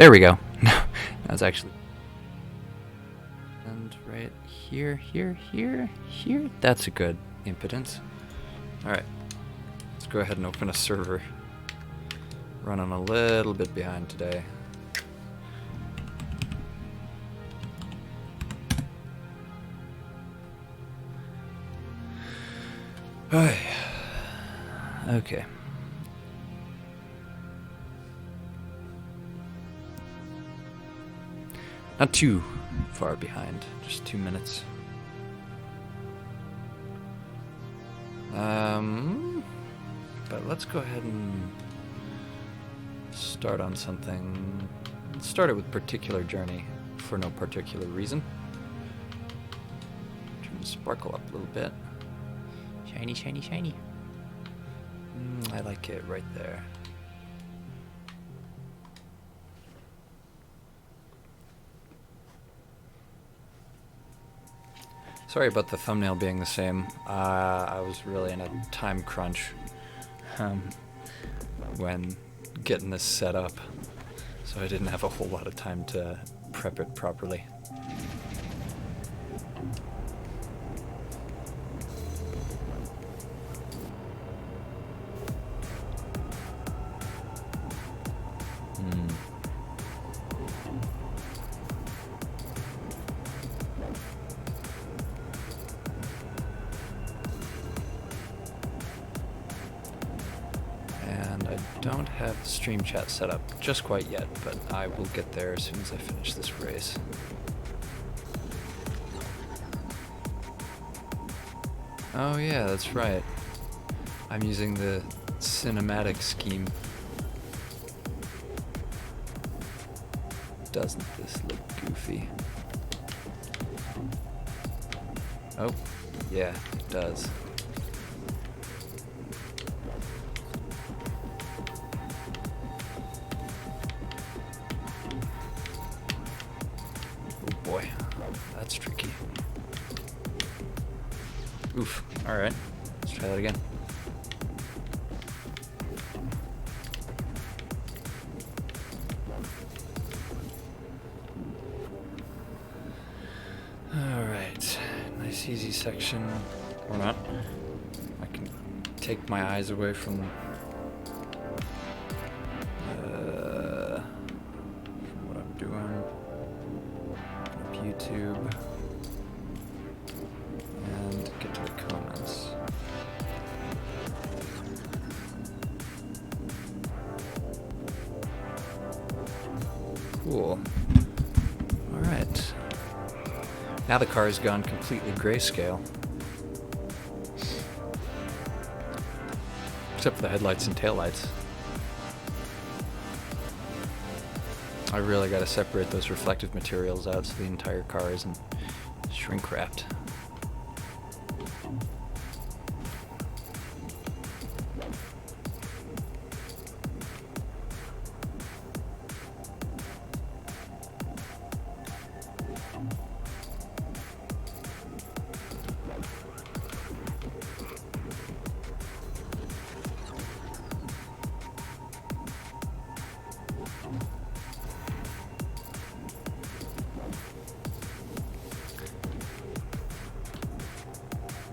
There we go. That was actually... And right here, here, here, here. That's a good impedance. Alright. Let's go ahead and open a server. Running a little bit behind today. Okay. Not too far behind, just 2 minutes. But let's go ahead and start on something. Let's start it with particular journey for no particular reason. Turn the sparkle up a little bit. Shiny, shiny, shiny. I like it right there. Sorry about the thumbnail being the same. I was really in a time crunch when getting this set up, so I didn't have a whole lot of time to prep it properly. Don't have the stream chat set up just quite yet, but I will get there as soon as I finish this race. Oh yeah, that's right. I'm using the cinematic scheme. Doesn't this look goofy? Oh, yeah, it does. Boy, that's tricky. Oof. Alright. Let's try that again. Alright. Nice easy section. Or not. I can take my eyes away from what I'm doing. YouTube and get to the comments. Cool. Alright. Now the car has gone completely grayscale. Except for the headlights and taillights. I really got to separate those reflective materials out so the entire car isn't shrink wrapped.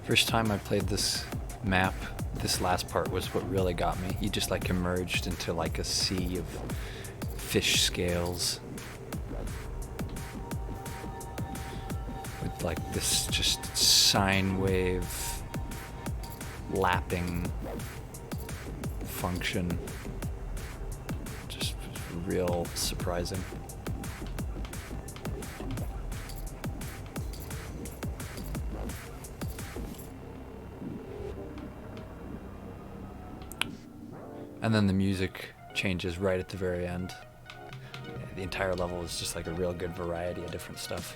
First time I played this map, this last part was what really got me. You just like emerged into like a sea of fish scales. With like this just sine wave lapping function. Just real surprising. And then the music changes right at the very end. The entire level is just like a real good variety of different stuff.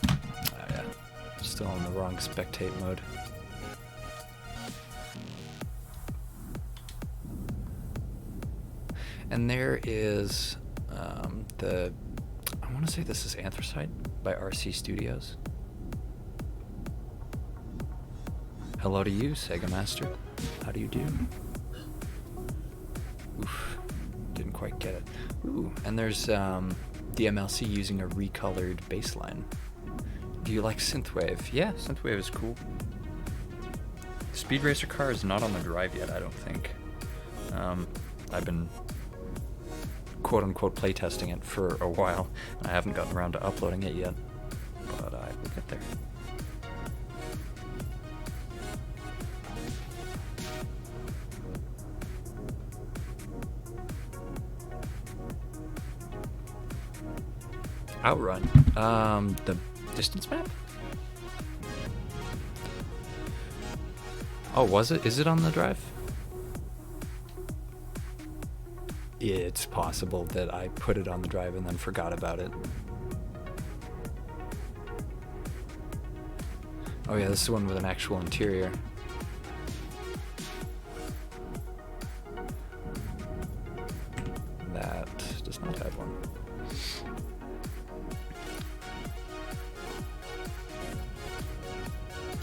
Oh yeah, still in the wrong spectate mode. And there is I want to say this is Anthracite by RC Studios. Hello to you, Sega Master. How do you do? Oof, didn't quite get it. Ooh, and there's the MLC using a recolored bassline. Do you like synthwave? Yeah, synthwave is cool. Speed Racer car is not on the drive yet, I don't think. I've been quote-unquote playtesting it for a while. I haven't gotten around to uploading it yet, but I will get there. Outrun. The distance map? Oh, was it? Is it on the drive? It's possible that I put it on the drive and then forgot about it. Oh yeah, this is the one with an actual interior. That does not have one.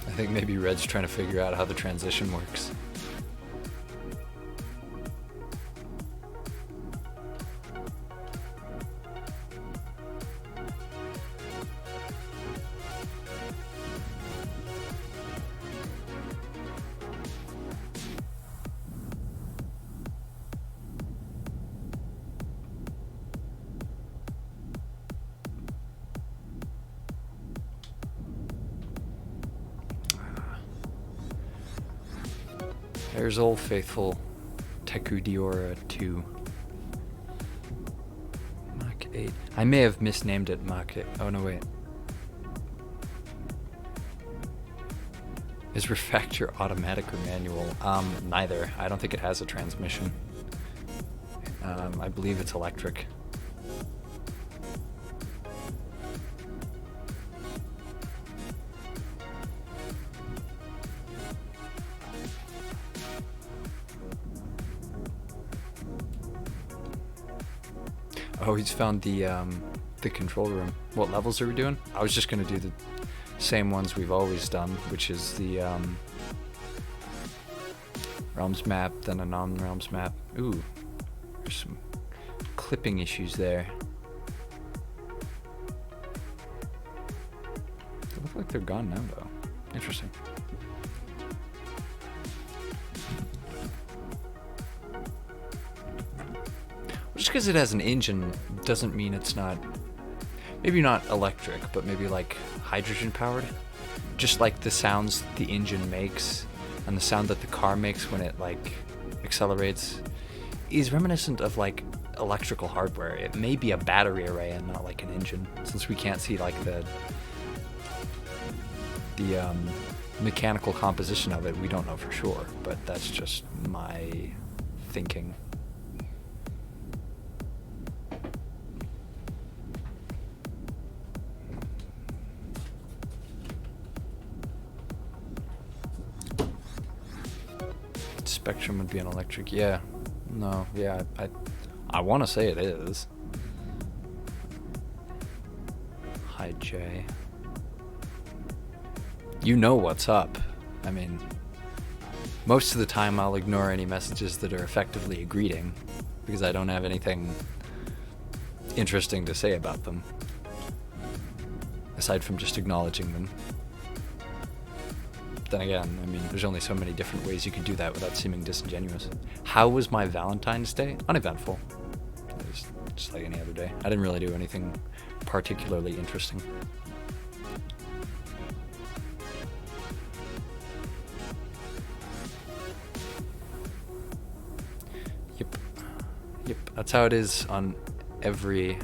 I think maybe Red's trying to figure out how the transition works. There's old faithful Teku Diora 2. Mach 8. I may have misnamed it Mach 8. Oh no, wait. Is Refactor automatic or manual? Neither. I don't think it has a transmission. I believe it's electric. Oh, he's found the control room. What levels are we doing? I was just gonna do the same ones we've always done, which is the realms map, then a non-realms map. Ooh, there's some clipping issues there. They look like they're gone now, though. Interesting. Just because it has an engine doesn't mean it's not, maybe not electric, but maybe like hydrogen powered. Just like the sounds the engine makes and the sound that the car makes when it like accelerates is reminiscent of like electrical hardware. It may be a battery array and not like an engine, since we can't see like the mechanical composition of it. We don't know for sure, but that's just my thinking. Spectrum would be an electric. Yeah. No. Yeah. I want to say it is. Hi, Jay. You know what's up. I mean, most of the time I'll ignore any messages that are effectively a greeting because I don't have anything interesting to say about them, aside from just acknowledging them. Then again, I mean, there's only so many different ways you can do that without seeming disingenuous. How was my Valentine's Day? Uneventful. It was just like any other day. I didn't really do anything particularly interesting. Yep. That's how it is on every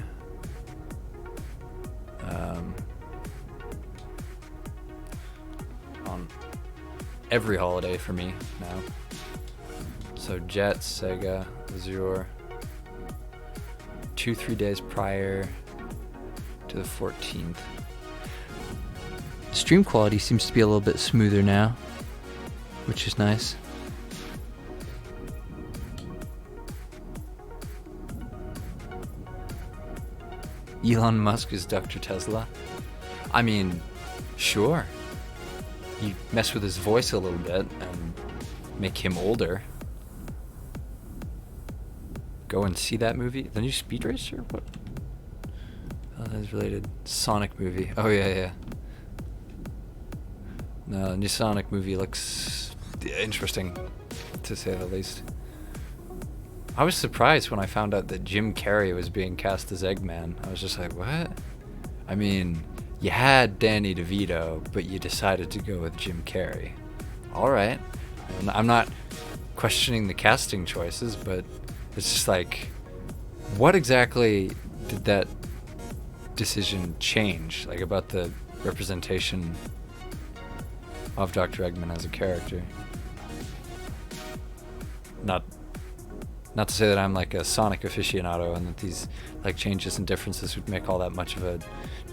every holiday for me now. So Jet, Sega, Azure, 2-3 days prior to the 14th. Stream quality seems to be a little bit smoother now, which is nice. Elon Musk is Dr. Tesla. I mean, sure. You mess with his voice a little bit and make him older. Go go and see that movie? The new Speed Racer? What? Oh, that's related. Sonic movie. Oh, yeah. No, the new Sonic movie looks interesting, to say the least. I was surprised when I found out that Jim Carrey was being cast as Eggman. I was just like, what? I mean, you had Danny DeVito, but you decided to go with Jim Carrey. All right. I'm not questioning the casting choices, but it's just like, what exactly did that decision change? Like, about the representation of Dr. Eggman as a character? Not to say that I'm like a Sonic aficionado and that these like changes and differences would make all that much of a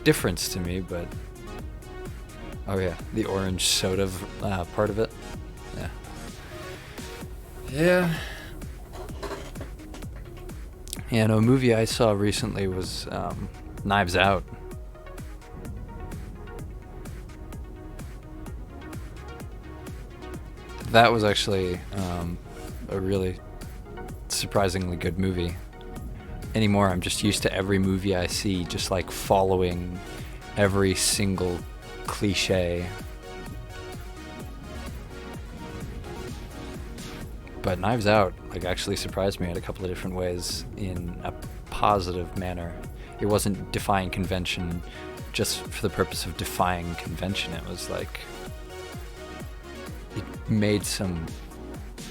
difference to me, but oh yeah, the orange soda part of it. Yeah. No, a movie I saw recently was Knives Out. That was actually a really surprisingly good movie. Anymore, I'm just used to every movie I see just like following every single cliche. But Knives Out like actually surprised me in a couple of different ways in a positive manner. It wasn't defying convention just for the purpose of defying convention. It was like it made some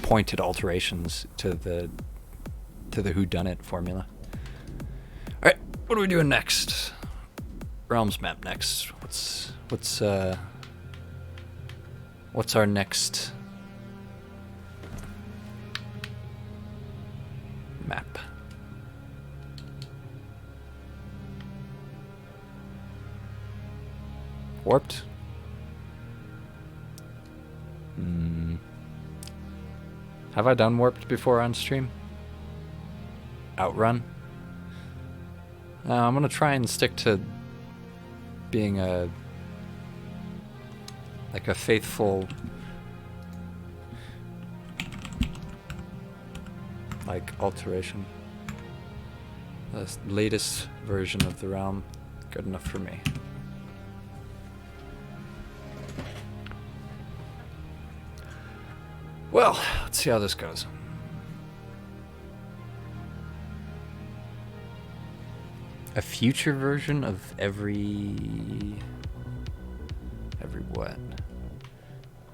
pointed alterations to the whodunit formula. All right, what are we doing next? Realms map next. What's our next map? Warped? Have I done Warped before on stream? Outrun? I'm gonna try and stick to being a faithful like alteration. The latest version of the realm, good enough for me. Well, let's see how this goes. A future version of every what?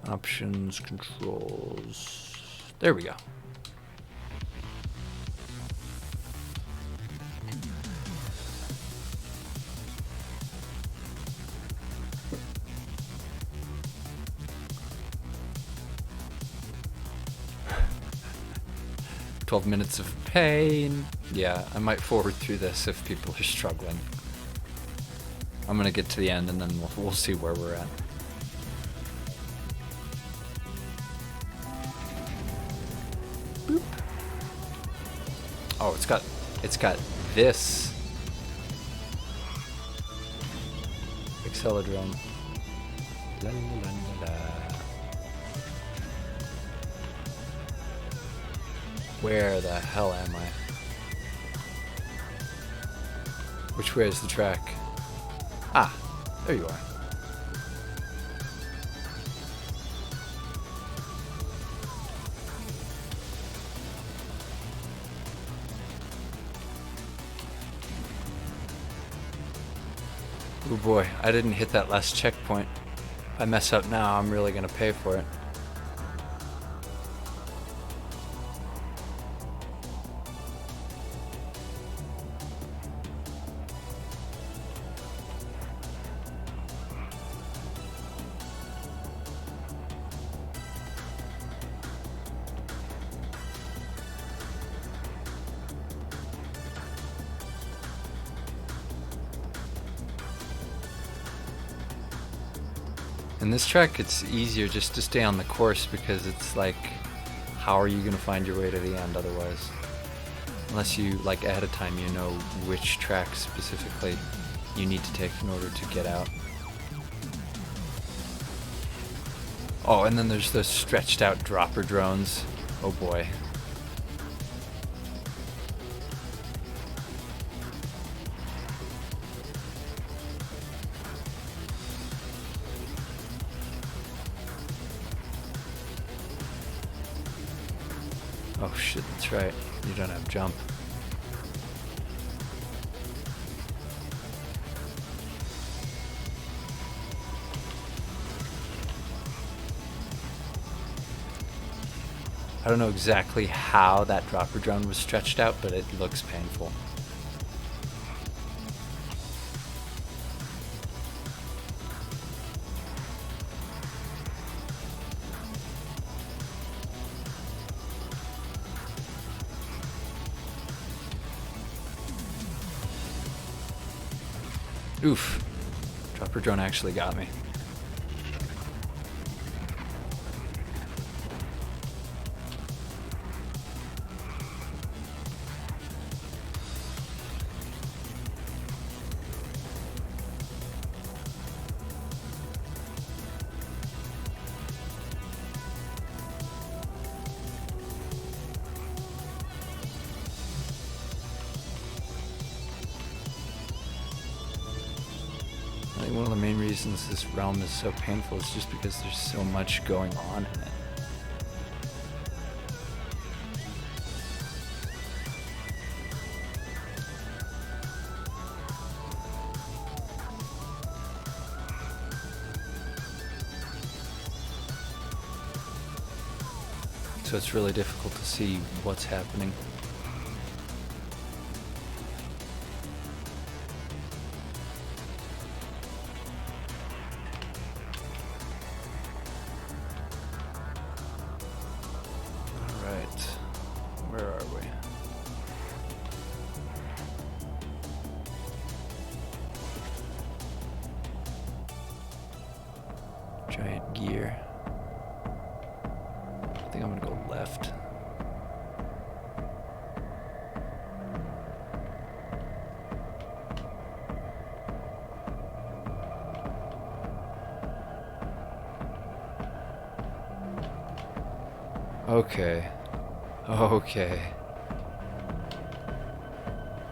Options, controls. There we go. "12 minutes of pain." Yeah, I might forward through this if people are struggling. I'm gonna get to the end and then we'll see where we're at. Boop. Oh, it's got this acceleradrome. La, la, la, la. Where the hell am I? Which way is the track? Ah, there you are. Oh boy, I didn't hit that last checkpoint. If I mess up now, I'm really gonna pay for it. In this track, it's easier just to stay on the course because it's like, how are you going to find your way to the end otherwise? Unless you, like, ahead of time, you know which track specifically you need to take in order to get out. Oh, and then there's those stretched out dropper drones. Oh boy. Oh shit, that's right. You don't have jump. I don't know exactly how that dropper drone was stretched out, but it looks painful. Oof. Dropper drone actually got me. I think one of the main reasons this realm is so painful is just because there's so much going on in it. So it's really difficult to see what's happening. Alright, where are we? Giant gear. I think I'm gonna go left. Okay. Okay.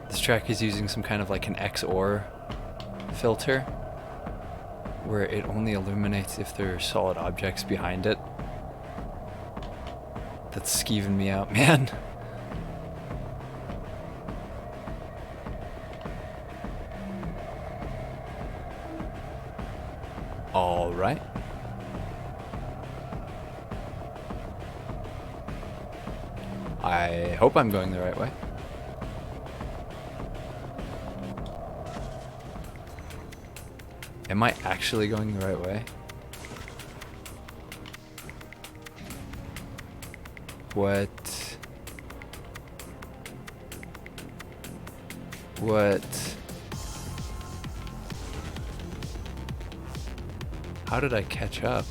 This track is using some kind of like an XOR filter where it only illuminates if there are solid objects behind it. That's skeeving me out, man. All right. I hope I'm going the right way. Am I actually going the right way? What? How did I catch up?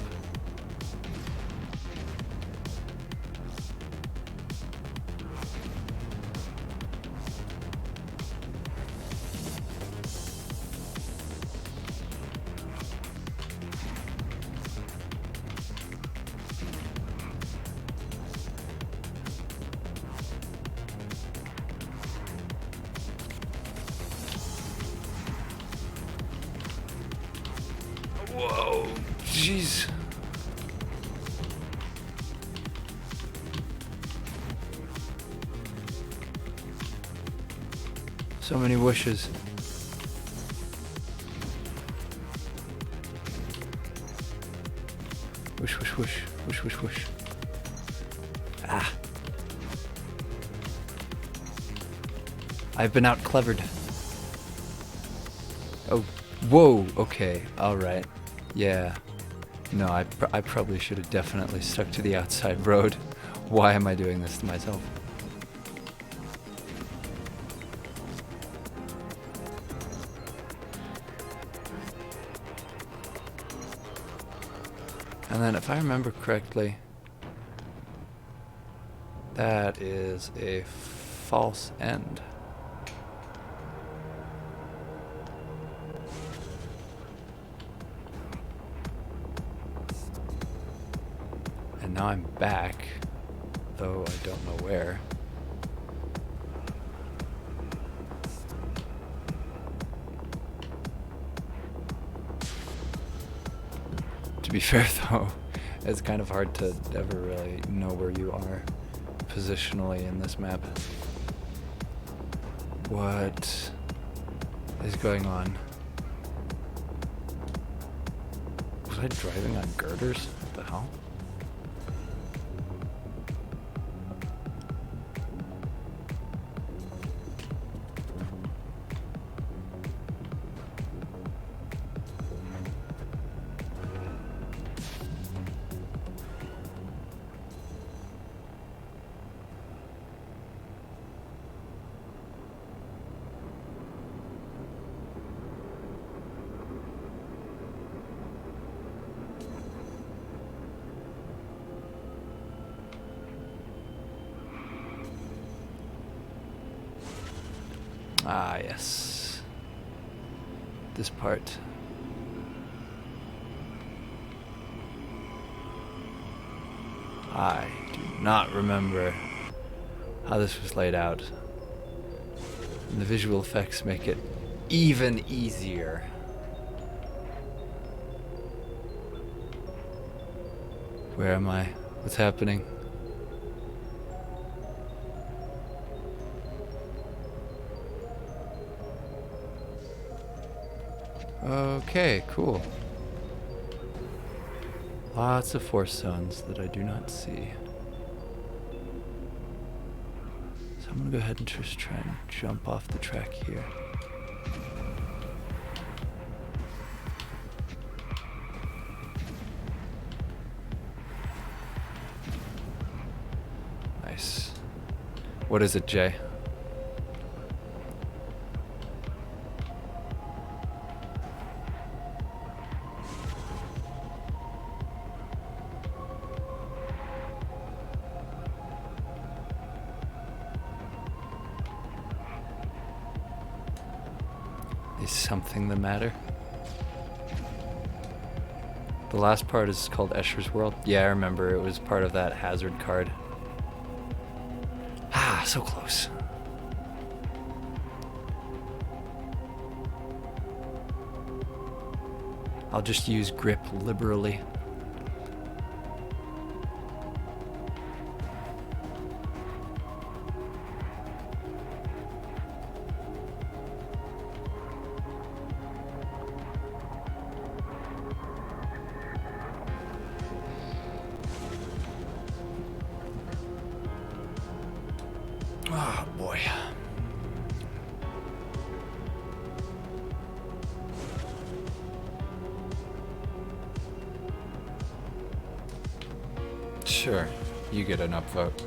Whoa, jeez. So many wishes. Wish, wish, wish, wish, wish, wish. Ah. I've been out clevered. Oh, whoa, okay, alright. Yeah. No, I probably should have definitely stuck to the outside road. Why am I doing this to myself? And then if I remember correctly, that is a false end. And now I'm back, though I don't know where. To be fair though, it's kind of hard to ever really know where you are positionally in this map. What is going on? Was I driving on girders? What the hell? Ah, yes. This part. I do not remember how this was laid out. And the visual effects make it even easier. Where am I? What's happening? Okay, cool. Lots of force zones that I do not see. So I'm gonna go ahead and just try and jump off the track here. Nice. What is it, Jay? Is something the matter? The last part is called Escher's World. Yeah, I remember. It was part of that hazard card. Ah, so close. I'll just use grip liberally. Oh boy. Sure, you get an upvote.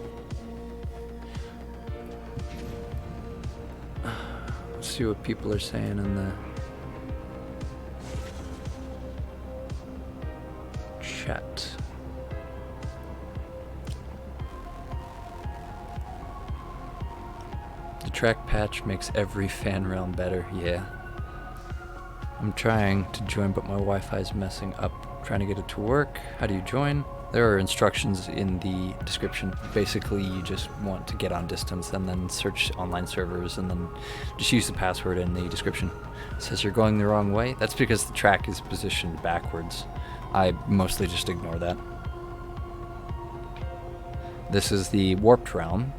Let's see what people are saying in the chat. The track patch makes every fan realm better, yeah. I'm trying to join, but my Wi-Fi is messing up. Trying to get it to work. How do you join? There are instructions in the description. Basically, you just want to get on distance and then search online servers and then just use the password in the description. It says you're going the wrong way. That's because the track is positioned backwards. I mostly just ignore that. This is the Warped Realm.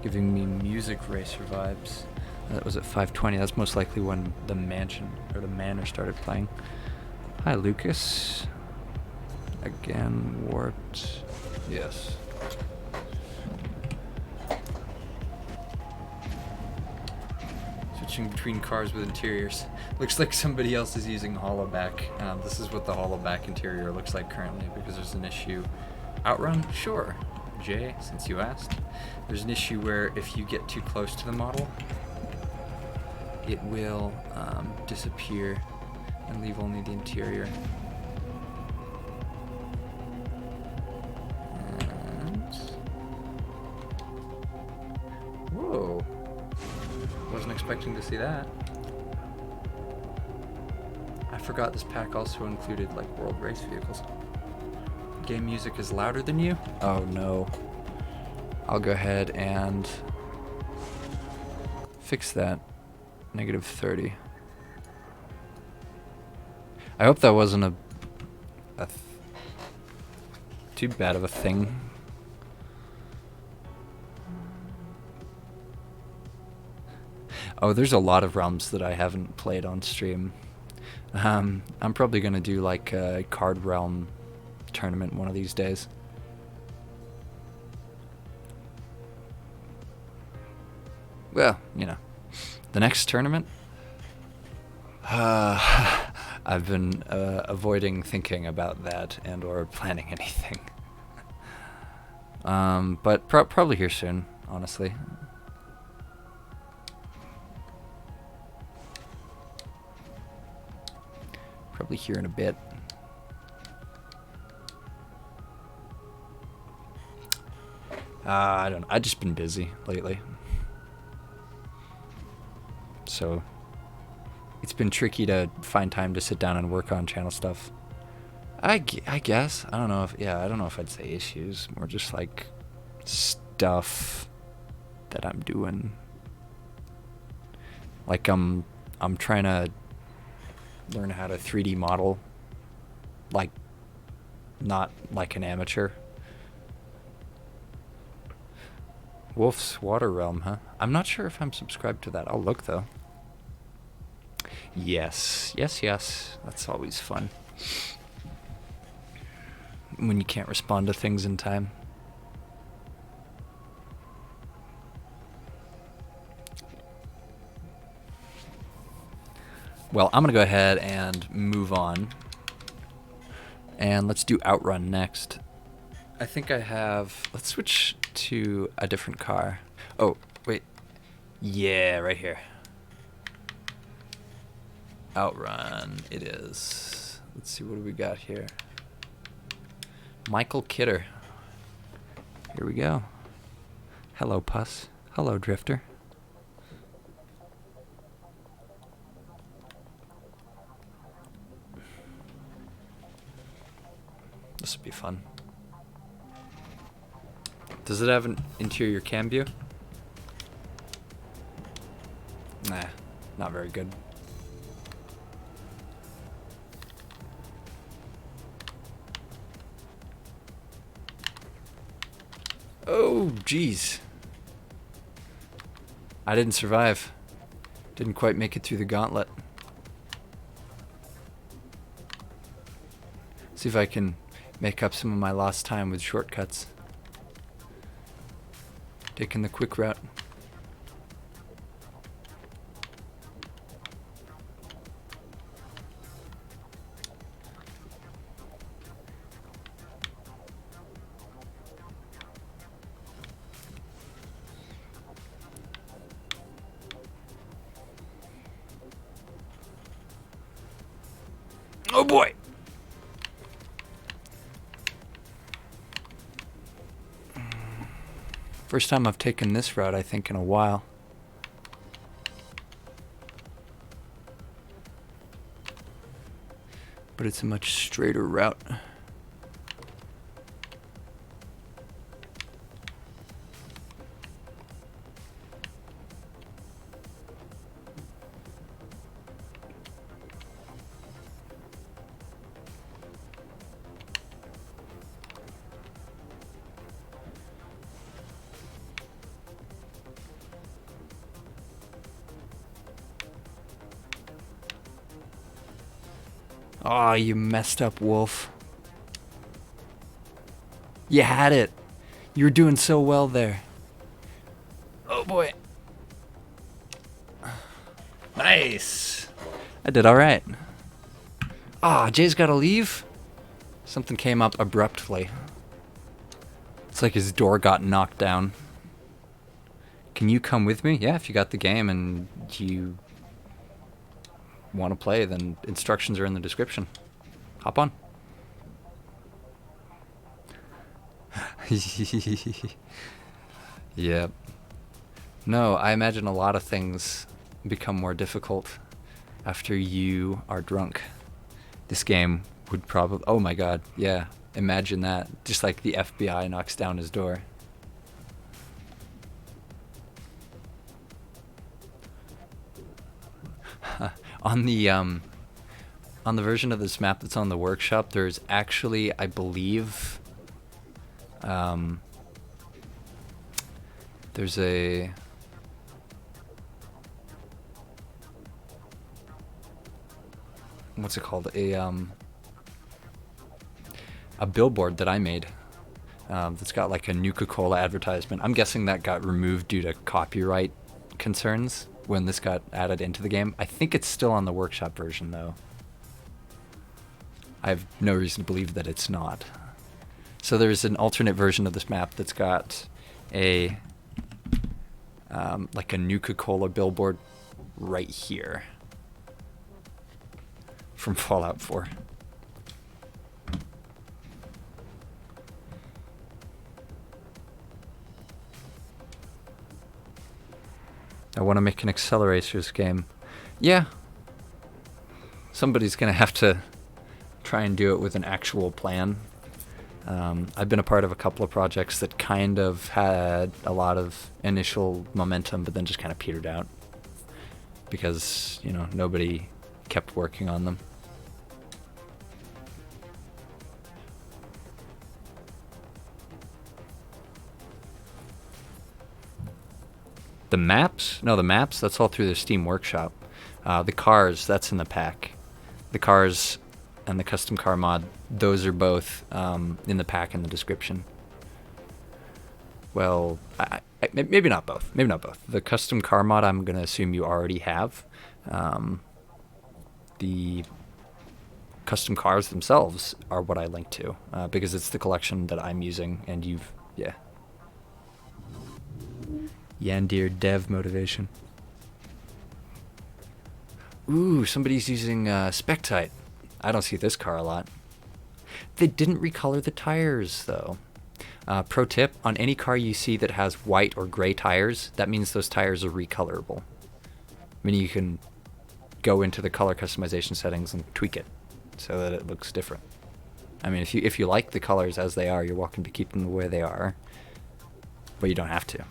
Giving me music racer vibes. That was at 5:20. That's most likely when the mansion or the manor started playing. Hi, Lucas. Again, warped. Yes. Switching between cars with interiors. Looks like somebody else is using holoback. This is what the holoback interior looks like currently because there's an issue. Outrun? Sure. Jay, since you asked. There's an issue where if you get too close to the model, it will disappear and leave only the interior. And whoa, wasn't expecting to see that. I forgot this pack also included like world race vehicles. Game music is louder than you? Oh no. I'll go ahead and fix that. -30. I hope that wasn't a too bad of a thing. Oh, there's a lot of realms that I haven't played on stream. I'm probably gonna do like a card realm tournament one of these days. Well, you know, the next tournament. I've been avoiding thinking about that and or planning anything. But probably here soon, honestly. Probably here in a bit. I don't know. I've just been busy lately. So it's been tricky to find time to sit down and work on channel stuff. I guess. I don't know if I'd say issues. More just like stuff that I'm doing. Like I'm trying to learn how to 3D model, like not like an amateur. Wolf's Water Realm, huh? I'm not sure if I'm subscribed to that. I'll look though. Yes. That's always fun. When you can't respond to things in time. Well, I'm gonna go ahead and move on. And let's do Outrun next. I think I have... Let's switch to a different car. Oh, wait. Yeah, right here. Outrun it is. Let's see, what do we got here? Michael Kidder. Here we go. Hello, Puss. Hello, Drifter. This would be fun. Does it have an interior cam view? Nah, not very good. Oh, jeez. I didn't survive. Didn't quite make it through the gauntlet. See if I can make up some of my lost time with shortcuts. Taking the quick route. Oh boy! First time I've taken this route, I think, in a while. But it's a much straighter route. Oh, you messed up, Wolf. You had it. You were doing so well there. Oh boy. Nice. I did all right. Ah, Jay's gotta leave. Something came up abruptly. It's like his door got knocked down. Can you come with me? Yeah, if you got the game and you want to play, then instructions are in the description. Hop on. Yep. No, I imagine a lot of things become more difficult after you are drunk. This game would probably... Oh my god, yeah. Imagine that. Just like the FBI knocks down his door. On the version of this map that's on the workshop, there's actually, I believe, There's a what's it called? A billboard that I made that's got like a Nuka-Cola advertisement. I'm guessing that got removed due to copyright concerns when this got added into the game. I think it's still on the workshop version though. I have no reason to believe that it's not. So there's an alternate version of this map that's got a like a Nuka-Cola billboard right here from Fallout 4. I want to make an accelerators game. Yeah. Somebody's going to have to try and do it with an actual plan. I've been a part of a couple of projects that kind of had a lot of initial momentum, but then just kind of petered out because, you know, nobody kept working on them. The maps? No, the maps, that's all through the Steam Workshop. The cars, that's in the pack. The cars and the custom car mod, those are both in the pack in the description. Well, maybe not both. Maybe not both. The custom car mod, I'm going to assume you already have. The custom cars themselves are what I link to because it's the collection that I'm using, and yeah. Yandir dev motivation. Ooh, somebody's using Spectite. I don't see this car a lot. They didn't recolor the tires, though. Pro tip, on any car you see that has white or gray tires, that means those tires are recolorable. Meaning you can go into the color customization settings and tweak it so that it looks different. I mean, if you like the colors as they are, you're welcome to keep them the way they are, but you don't have to.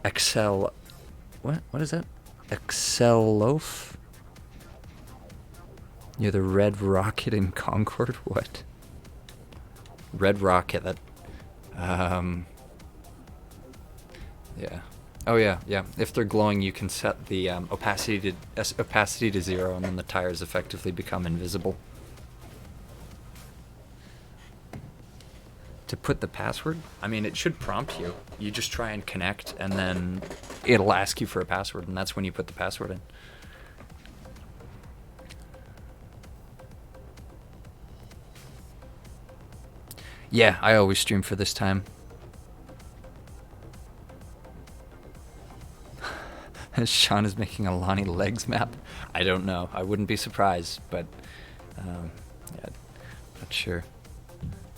Excel... What is that? Excel loaf? You're the Red Rocket in Concord? What? Red Rocket, that... yeah. Oh yeah, yeah. If they're glowing, you can set the opacity to 0, and then the tires effectively become invisible. To put the password? I mean, it should prompt you. You just try and connect, and then it'll ask you for a password, and that's when you put the password in. Yeah, I always stream for this time. Sean is making a Lonnie Legs map. I don't know. I wouldn't be surprised, but yeah, not sure.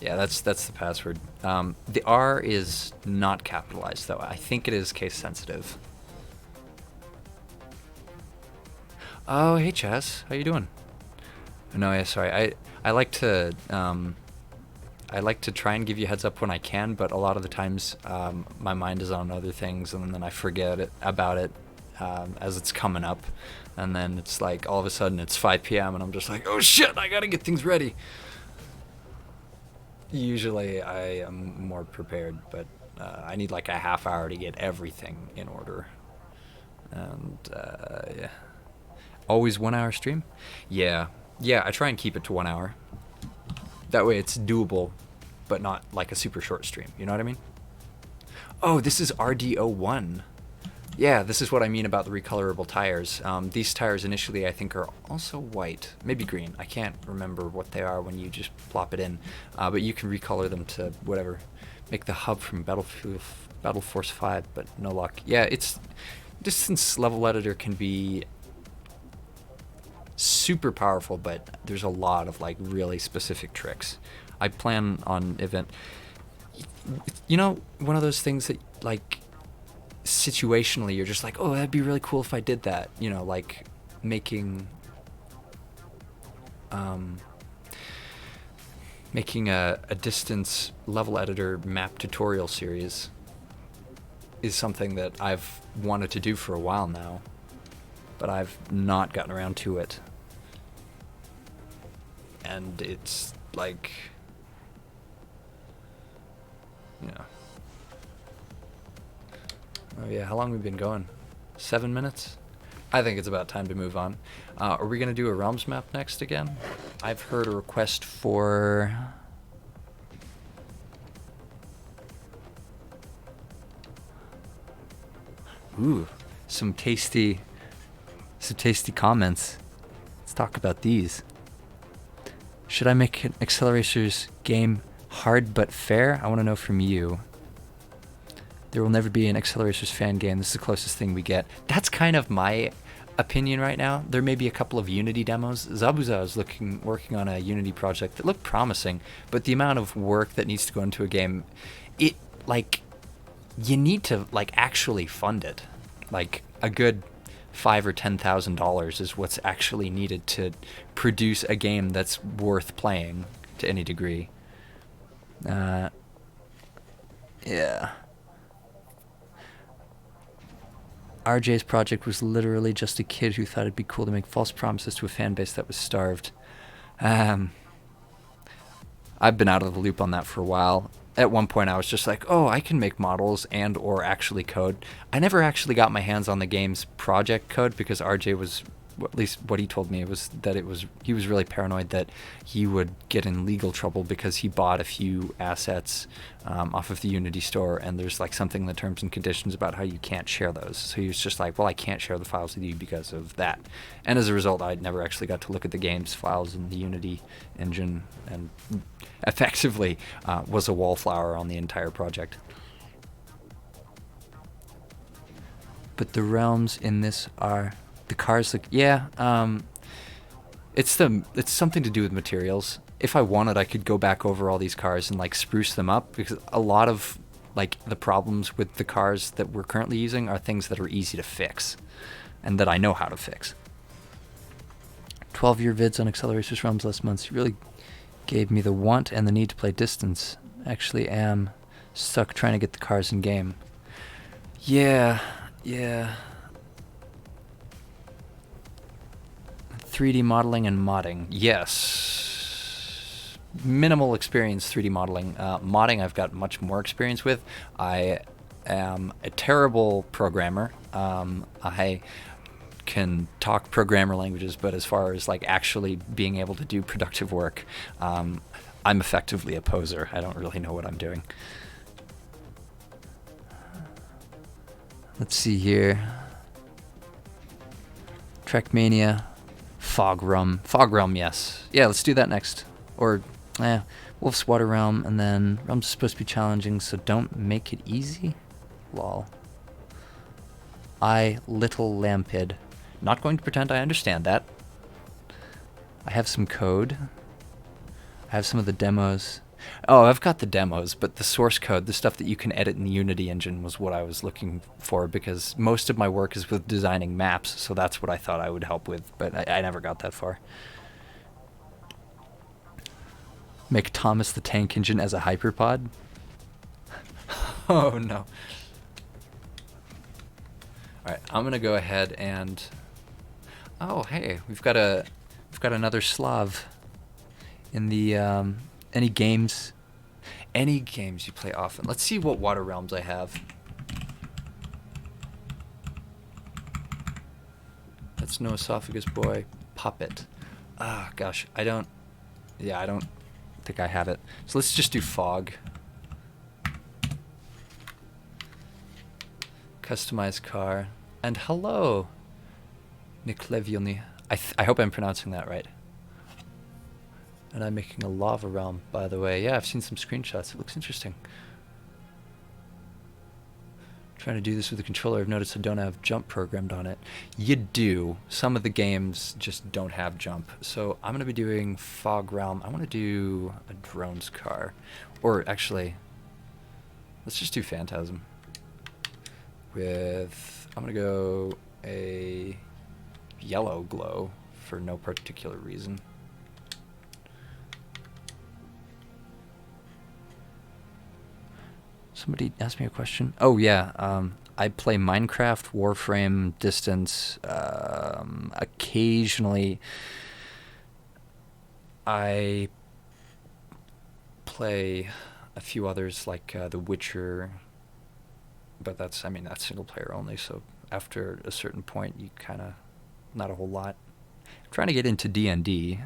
Yeah, that's the password. The R is not capitalized, though. I think it is case sensitive. Oh, hey Chaz, how you doing? No, yeah, sorry. I like to try and give you a heads up when I can, but a lot of the times my mind is on other things, and then I forget about it as it's coming up, and then it's like all of a sudden it's 5 p.m. and I'm just like, oh shit, I gotta get things ready. Usually I am more prepared, but I need like a half hour to get everything in order. And yeah. Always 1 hour stream? Yeah, I try and keep it to 1 hour. That way it's doable, but not like a super short stream, you know what I mean? Oh, this is RD01. Yeah, this is what I mean about the recolorable tires. These tires initially I think are also white, maybe green. I can't remember what they are when you just plop it in, but you can recolor them to whatever. Make the hub from Battle Force 5, but no luck. Yeah, it's distance level editor can be super powerful, but there's a lot of like really specific tricks. I plan on event. You know, one of those things that like situationally you're just like, oh, that'd be really cool if I did that. You know, like making a distance level editor map tutorial series is something that I've wanted to do for a while now, but I've not gotten around to it. and it's like, yeah. Oh yeah, how long have we been going? 7 minutes? I think it's about time to move on. Are we going to do a realms map next again? I've heard a request for... Ooh, some tasty comments. Let's talk about these. Should I make an Accelerators game hard but fair? I want to know from you. There will never be an Accelerators fan game. This is the closest thing we get. That's kind of my opinion right now. There may be a couple of Unity demos. Zabuza is working on a Unity project that looked promising, but the amount of work that needs to go into a game, it, like, you need to, like, actually fund it. Like, a good $5,000 or $10,000 is what's actually needed to produce a game that's worth playing to any degree. Yeah. RJ's project was literally just a kid who thought it'd be cool to make false promises to a fan base that was starved. I've been out of the loop on that for a while. At one point I was just like, oh, I can make models and or actually code. I never actually got my hands on the game's project code because RJ was, at least what he told me, was that he was really paranoid that he would get in legal trouble because he bought a few assets off of the Unity store, and there's like something in the terms and conditions about how you can't share those. So he was just like, well, I can't share the files with you because of that. And as a result, I never actually got to look at the game's files in the Unity engine, and effectively was a wallflower on the entire project. But the realms in this are... The cars look, yeah, it's something to do with materials. If I wanted, I could go back over all these cars and like spruce them up, because a lot of like the problems with the cars that we're currently using are things that are easy to fix and that I know how to fix. 12-year vids on Accelerators Realms last month really gave me the want and the need to play distance. Actually am stuck trying to get the cars in game. Yeah. 3D modeling and modding. Yes. Minimal experience 3D modeling. Modding I've got much more experience with. I am a terrible programmer. I can talk programmer languages, but as far as like actually being able to do productive work, I'm effectively a poser. I don't really know what I'm doing. Let's see here. Trackmania. Fog Realm, yes. Yeah, let's do that next. Or, Wolf's Water Realm, and then Realms is supposed to be challenging, so don't make it easy? Lol. Little Lampid. Not going to pretend I understand that. I have some code. I have some of the demos. Oh, I've got the demos, but the source code, the stuff that you can edit in the Unity engine, was what I was looking for, because most of my work is with designing maps, so that's what I thought I would help with, but I never got that far. Make Thomas the Tank Engine as a hyperpod? Oh no. Alright, I'm gonna go ahead and... Oh, hey, we've got another Slav in the... Any games you play often. Let's see what water realms I have. That's no esophagus boy. Puppet. Ah, gosh, I don't think I have it. So let's just do fog. Customize car. And hello, Nikleviony. I hope I'm pronouncing that right. And I'm making a lava realm, by the way. Yeah, I've seen some screenshots. It looks interesting. Trying to do this with a controller. I've noticed I don't have jump programmed on it. You do. Some of the games just don't have jump. So I'm going to be doing Fog Realm. I want to do a drones car. Or actually, let's just do Phantasm. With, I'm going to go a yellow glow for no particular reason. Somebody asked me a question. Oh yeah, I play Minecraft, Warframe, Distance. Occasionally, I play a few others like The Witcher, but that's single player only. So after a certain point, you kind of not a whole lot. I'm trying to get into D&D.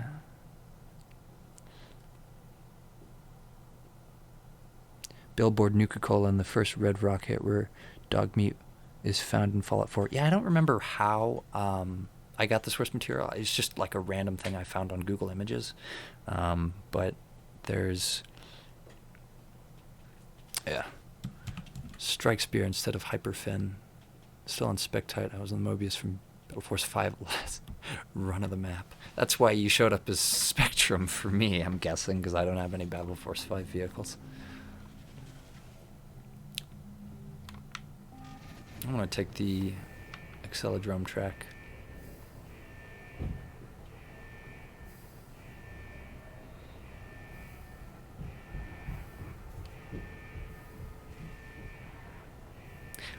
Billboard Nuka-Cola and the first Red Rocket where dog meat is found in Fallout 4. Yeah, I don't remember how I got the source material. It's just like a random thing I found on Google Images. But there's... Yeah. Strike Spear instead of Hyperfin. Still on Spectite. I was on Mobius from Battle Force 5 last run of the map. That's why you showed up as Spectrum for me, I'm guessing, because I don't have any Battle Force 5 vehicles. I'm going to take the Accelodrome track.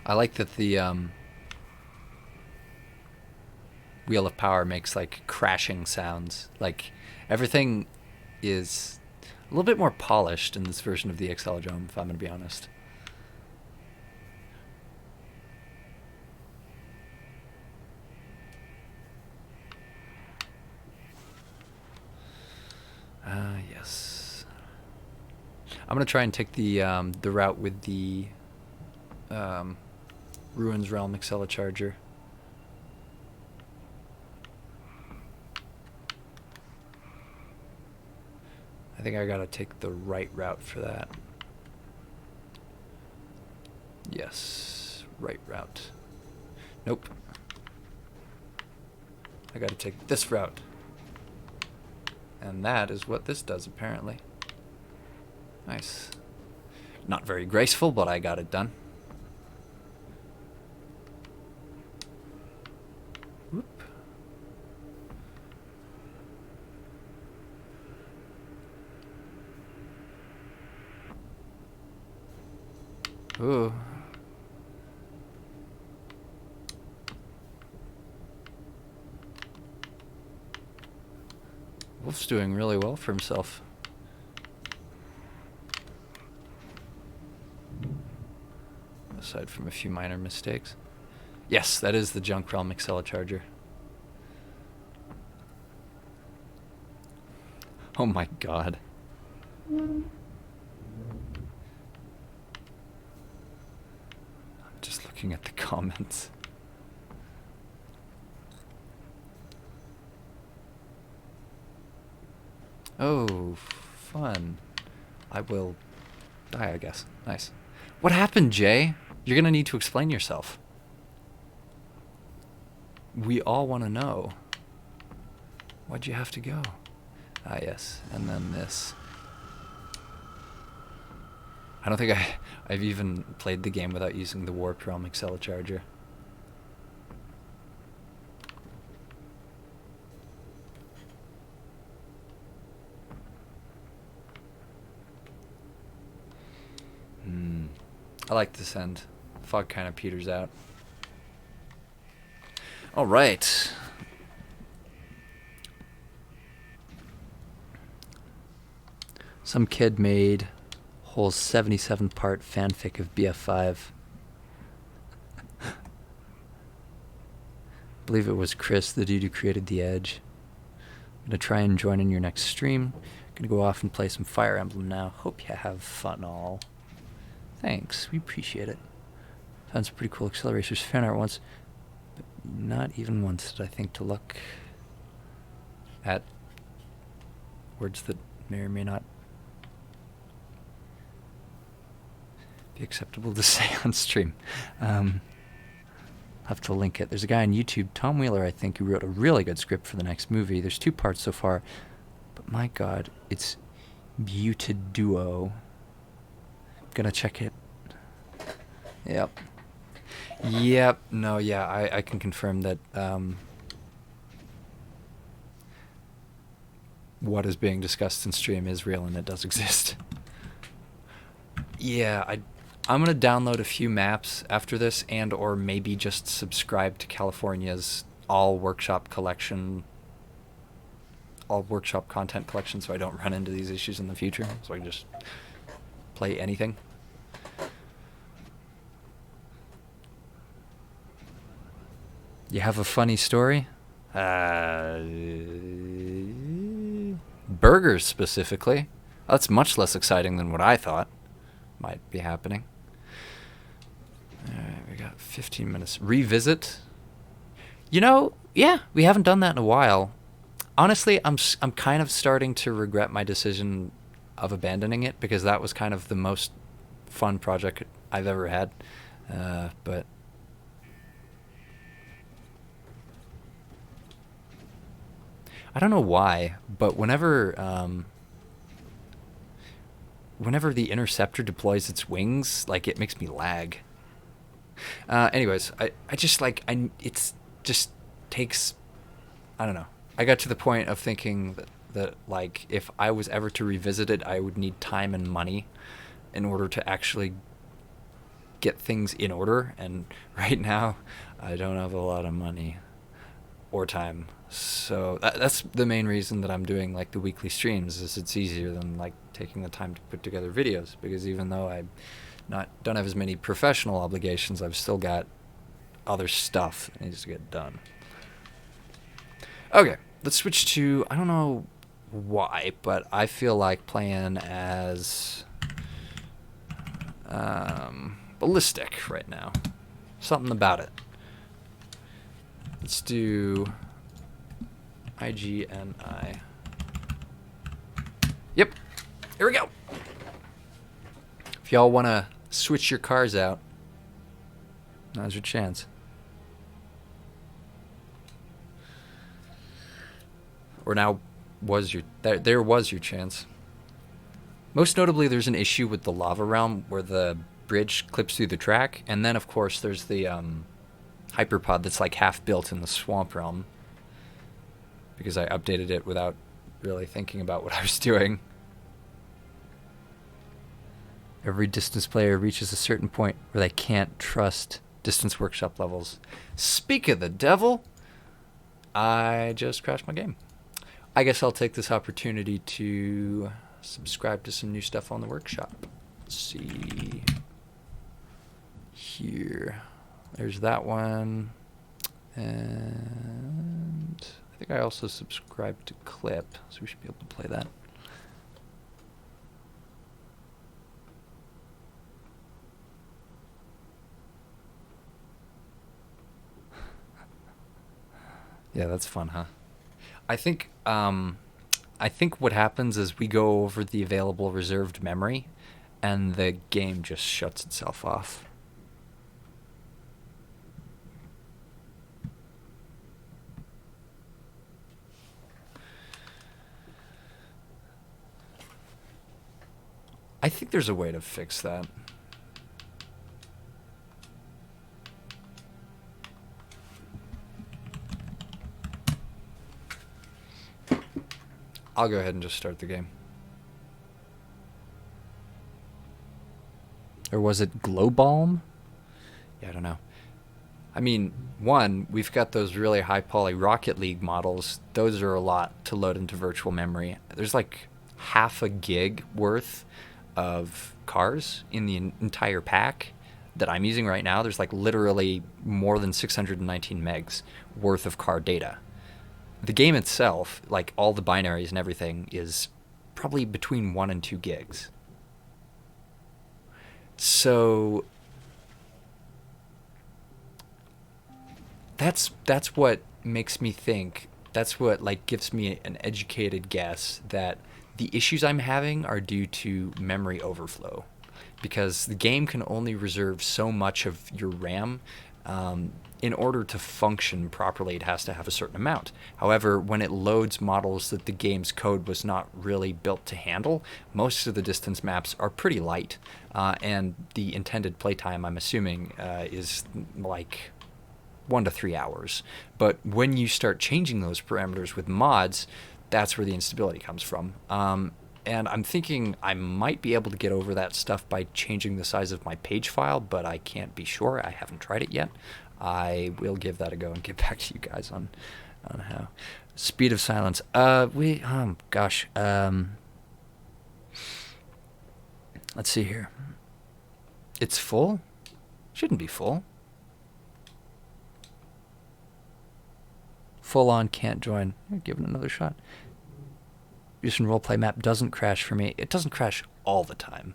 I like that the Wheel of Power makes like crashing sounds. Like everything is a little bit more polished in this version of the Accelodrome, if I'm going to be honest. Yes. I'm going to try and take the route with the Ruins Realm Accelecharger. I think I gotta take the right route for that. Yes, right route. Nope. I gotta take this route. And that is what this does, apparently. Nice. Not very graceful, but I got it done. Whoop. Ooh. Wolf's doing really well for himself. Aside from a few minor mistakes. Yes, that is the Junk Realm Accelecharger. Oh my god. I'm just looking at the comments. Oh, fun. I will die, I guess. Nice. What happened, Jay? You're gonna need to explain yourself. We all want to know. Why'd you have to go? Ah, yes. And then this. I don't think I've even played the game without using the Warp Realm Accelecharger. I like this end. Fog kind of peters out. All right. Some kid made whole 77-part fanfic of BF5. Believe it was Chris, the dude who created The Edge. I'm gonna try and join in your next stream. Gonna go off and play some Fire Emblem now. Hope you have fun all. Thanks, we appreciate it. Found some pretty cool accelerators fan art once, but not even once did I think to look at words that may or may not be acceptable to say on stream. I'll have to link it. There's a guy on YouTube, Tom Wheeler, I think, who wrote a really good script for the next movie. There's 2 parts so far, but my god, it's Muted Duo. Gonna check it. Yep. No, yeah, I can confirm that what is being discussed in stream is real and it does exist. Yeah, I'm gonna download a few maps after this, and or maybe just subscribe to California's all workshop collection all workshop content collection so I don't run into these issues in the future, so I can just play anything. You have a funny story? Burgers specifically. That's much less exciting than what I thought might be happening. Alright, we got 15 minutes. Revisit. You know, yeah, we haven't done that in a while. Honestly, I'm kind of starting to regret my decision of abandoning it, because that was kind of the most fun project I've ever had. But I don't know why, but whenever the interceptor deploys its wings, like, it makes me lag. Anyways, I just like, it's just takes, I don't know. I got to the point of thinking that like, if I was ever to revisit it, I would need time and money in order to actually get things in order. And right now, I don't have a lot of money or time. So that's the main reason that I'm doing like the weekly streams, is it's easier than like taking the time to put together videos, because even though I don't have as many professional obligations, I've still got other stuff that needs to get done. Okay, let's switch to, I don't know why, but I feel like playing as ballistic right now. Something about it. Let's do IGNI. Yep, here we go. If y'all want to switch your cars out, now's your chance. Or now was your, there was your chance. Most notably, there's an issue with the lava realm where the bridge clips through the track, and then of course there's the hyperpod that's like half built in the swamp realm, because I updated it without really thinking about what I was doing. Every distance player reaches a certain point where they can't trust distance workshop levels. Speak of the devil, I just crashed my game. I guess I'll take this opportunity to subscribe to some new stuff on the workshop. Let's see here. There's that one. And I think I also subscribed to Clip, so we should be able to play that. Yeah, that's fun, huh? I think what happens is we go over the available reserved memory, and the game just shuts itself off. I think there's a way to fix that. I'll go ahead and just start the game. Or was it Glowbalm? Yeah, I don't know. I mean, one, we've got those really high poly Rocket League models. Those are a lot to load into virtual memory. There's like half a gig worth of cars in the entire pack that I'm using right now. There's like literally more than 619 megs worth of car data. The game itself, like all the binaries and everything, is probably between 1 and 2 gigs. So that's what makes me think, that's what like gives me an educated guess that the issues I'm having are due to memory overflow, because the game can only reserve so much of your RAM. In order to function properly, it has to have a certain amount. However, when it loads models that the game's code was not really built to handle, most of the distance maps are pretty light, and the intended playtime, I'm assuming, is like 1 to 3 hours. But when you start changing those parameters with mods, that's where the instability comes from. And I'm thinking I might be able to get over that stuff by changing the size of my page file, but I can't be sure. I haven't tried it yet. I will give that a go and get back to you guys on I don't know how. Speed of silence. Gosh. Let's see here. It's full? Shouldn't be full. Full on, can't join. Give it another shot. Using roleplay map doesn't crash for me. It doesn't crash all the time.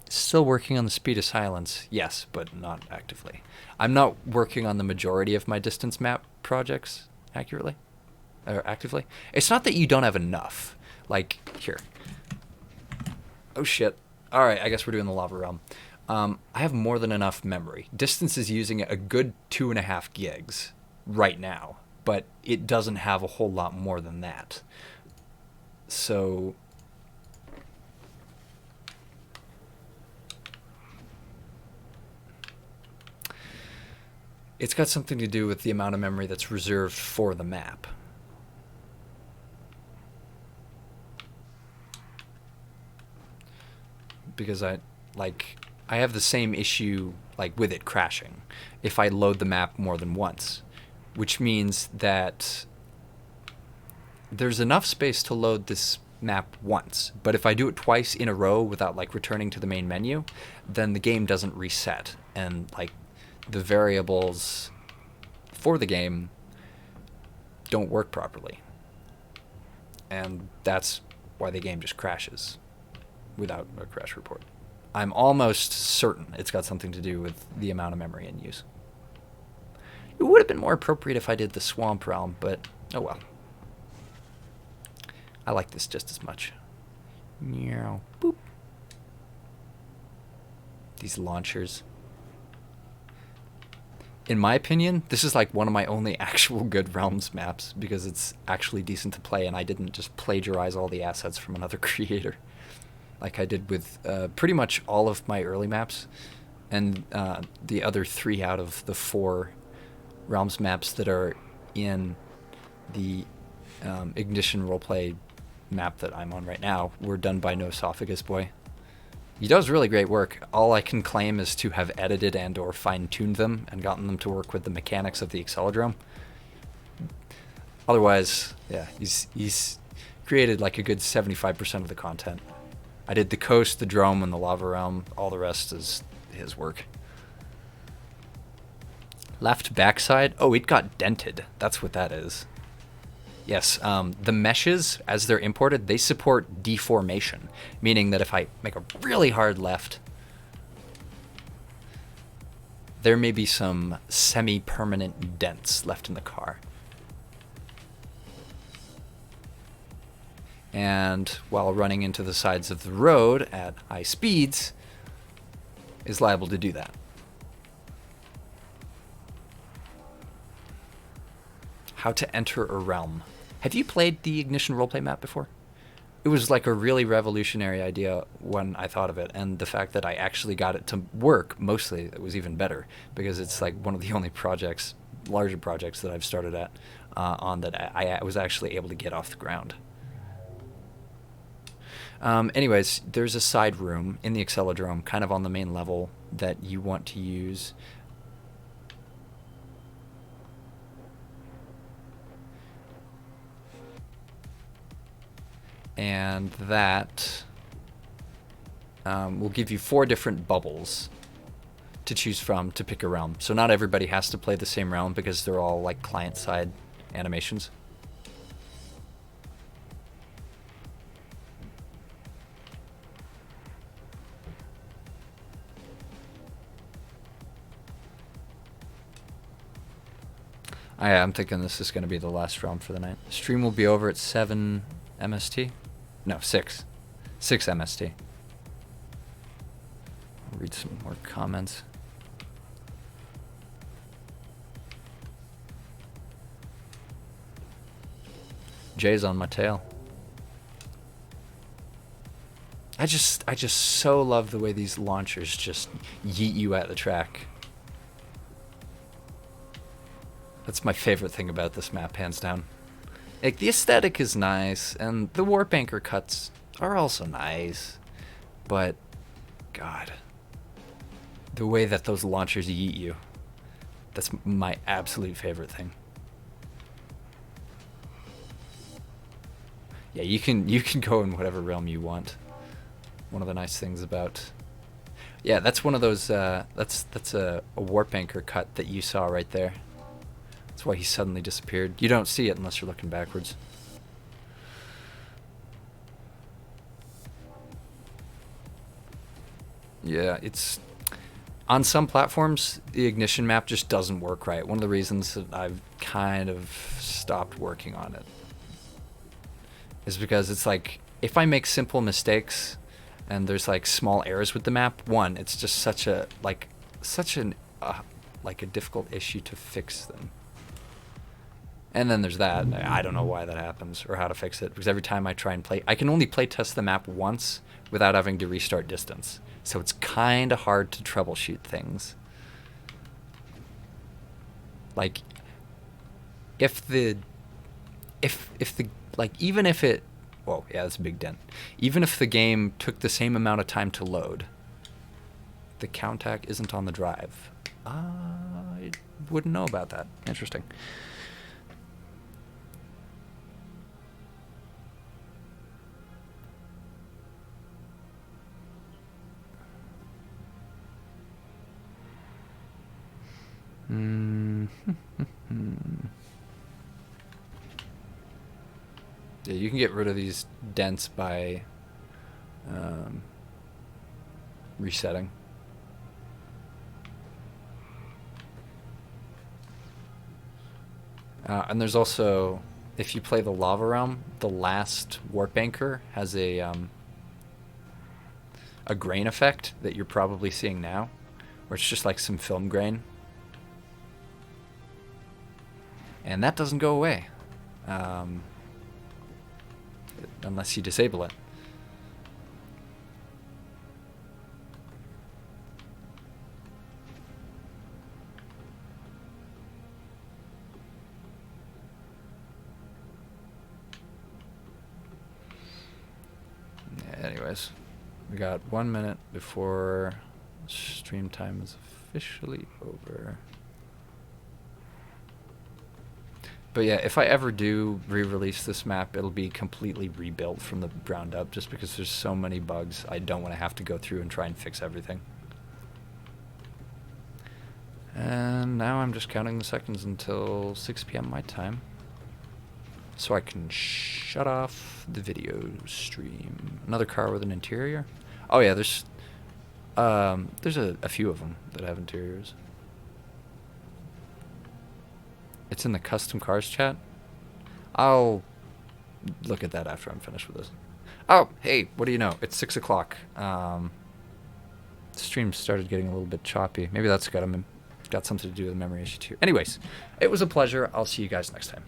Still working on the speed of silence, yes, but not actively. I'm not working on the majority of my distance map projects accurately or actively. It's not that you don't have enough. Like here. Oh shit. All right, I guess we're doing the lava realm. I have more than enough memory. Distance is using a good 2.5 gigs right now, but it doesn't have a whole lot more than that. So it's got something to do with the amount of memory that's reserved for the map. Because I have the same issue like with it crashing if I load the map more than once, which means that there's enough space to load this map once, but if I do it twice in a row without like returning to the main menu, then the game doesn't reset, and like the variables for the game don't work properly, and that's why the game just crashes without a crash report. I'm almost certain it's got something to do with the amount of memory in use. It would have been more appropriate if I did the swamp realm, but oh well. I like this just as much. Meow. Boop. These launchers. In my opinion, this is like one of my only actual good Realms maps because it's actually decent to play and I didn't just plagiarize all the assets from another creator like I did with pretty much all of my early maps, and the other 3 out of the 4 Realms maps that are in the Ignition roleplay map that I'm on right now were done by No Esophagus Boy. He does really great work. All I can claim is to have edited and or fine-tuned them and gotten them to work with the mechanics of the Accelodrome. Otherwise, yeah, he's created like a good 75% of the content. I did the coast, the drome, and the lava realm. All the rest is his work. Left backside. Oh, it got dented. That's what that is. Yes, the meshes, as they're imported, they support deformation, meaning that if I make a really hard left, there may be some semi-permanent dents left in the car. And while running into the sides of the road at high speeds, is liable to do that. How to enter a realm. Have you played the Ignition roleplay map before? It was like a really revolutionary idea when I thought of it, and the fact that I actually got it to work, mostly, it was even better, because it's like one of the only projects, larger projects that I've started at on that I was actually able to get off the ground. Anyways, there's a side room in the Accelodrome, kind of on the main level, that you want to use. And that will give you 4 different bubbles to choose from to pick a realm. So not everybody has to play the same realm because they're all like client-side animations. I'm thinking this is going to be the last realm for the night. Stream will be over at 7 MST. No, 6. 6 MST. I'll read some more comments. Jay's on my tail. I just so love the way these launchers just yeet you at the track. That's my favorite thing about this map, hands down. Like, the aesthetic is nice, and the warp anchor cuts are also nice, but God, the way that those launchers yeet you, That's my absolute favorite thing. Yeah, you can go in whatever realm you want. One of the nice things about... Yeah, that's one of those... that's a warp anchor cut that you saw right there. That's why he suddenly disappeared. You don't see it unless you're looking backwards. Yeah, it's... On some platforms, the ignition map just doesn't work right. One of the reasons that I've kind of stopped working on it is because it's like, if I make simple mistakes and there's like small errors with the map, one, it's just such a difficult issue to fix them. And then there's that. I don't know why that happens or how to fix it, because every time I try and play, I can only play test the map once without having to restart distance. So it's kind of hard to troubleshoot things. Like, even if it, whoa, yeah, that's a big dent. Even if the game took the same amount of time to load, the Countach isn't on the drive. I wouldn't know about that. Interesting. Yeah, you can get rid of these dents by resetting. And there's also, if you play the Lava Realm, the last warp anchor has a grain effect that you're probably seeing now, where it's just like some film grain. And that doesn't go away unless you disable it. Anyways, we got 1 minute before stream time is officially over. But yeah, if I ever do re-release this map, it'll be completely rebuilt from the ground up, just because there's so many bugs. I don't want to have to go through and try and fix everything. And now I'm just counting the seconds until 6 p.m. my time, so I can shut off the video stream. Another car with an interior? Oh yeah, there's a few of them that have interiors. It's in the custom cars chat. I'll look at that after I'm finished with this. Oh, hey, what do you know? It's 6 o'clock. The stream started getting a little bit choppy. Maybe that's got something to do with a memory issue too. Anyways, it was a pleasure. I'll see you guys next time.